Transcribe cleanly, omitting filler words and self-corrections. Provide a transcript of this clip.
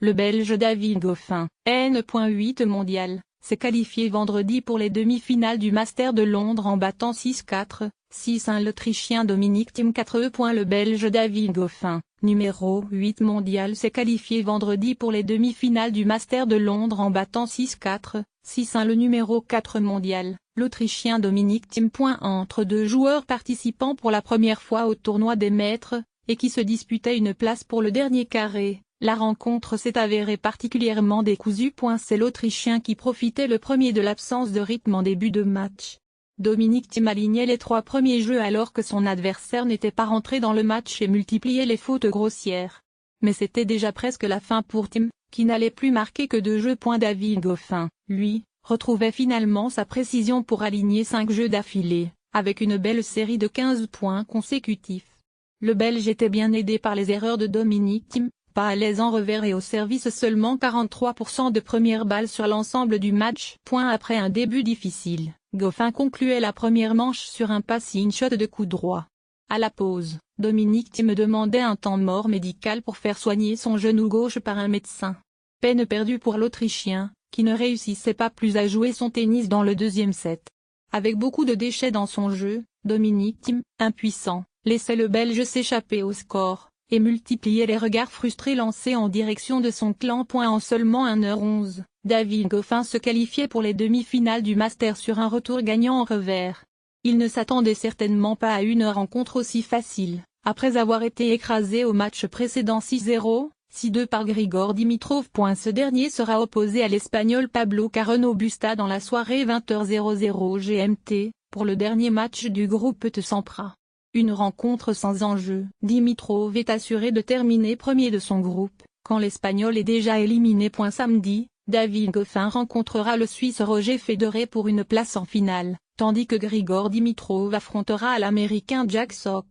le Belge David Goffin, N.8 mondial, s'est qualifié vendredi pour les demi-finales du Masters de Londres en battant 6-4, 6-1 l'Autrichien Dominic Thiem 4. Le Belge David Goffin, numéro 8 mondial s'est qualifié vendredi pour les demi-finales du Masters de Londres en battant 6-4, 6-1 le numéro 4 mondial, l'Autrichien Dominic Thiem. Entre deux joueurs participant pour la première fois au tournoi des maîtres, et qui se disputaient une place pour le dernier carré, la rencontre s'est avérée particulièrement décousue. C'est l'Autrichien qui profitait le premier de l'absence de rythme en début de match. Dominic Thiem alignait les 3 premiers jeux alors que son adversaire n'était pas rentré dans le match et multipliait les fautes grossières. Mais c'était déjà presque la fin pour Thiem, qui n'allait plus marquer que 2 jeux. David Goffin, lui, retrouvait finalement sa précision pour aligner 5 jeux d'affilée, avec une belle série de 15 points consécutifs. Le Belge était bien aidé par les erreurs de Dominic Thiem, pas à l'aise en revers et au service, seulement 43% de premières balles sur l'ensemble du match. Après un début difficile, Goffin concluait la première manche sur un passing shot de coup droit. À la pause, Dominic Thiem demandait un temps mort médical pour faire soigner son genou gauche par un médecin. Peine perdue pour l'Autrichien, qui ne réussissait pas plus à jouer son tennis dans le deuxième set. Avec beaucoup de déchets dans son jeu, Dominic Thiem, impuissant, laissait le Belge s'échapper au score, et multipliait les regards frustrés lancés en direction de son clan. En seulement 1h11, David Goffin se qualifiait pour les demi-finales du Masters sur un retour gagnant en revers. Il ne s'attendait certainement pas à une rencontre aussi facile, après avoir été écrasé au match précédent 6-0, 6-2 par Grigor Dimitrov. Ce dernier sera opposé à l'Espagnol Pablo Carreño Busta dans la soirée 20h00 GMT, pour le dernier match du groupe de Sampras. Une rencontre sans enjeu. Dimitrov est assuré de terminer premier de son groupe, quand l'Espagnol est déjà éliminé. Samedi, David Goffin rencontrera le Suisse Roger Federer pour une place en finale, tandis que Grigor Dimitrov affrontera l'Américain Jack Sock.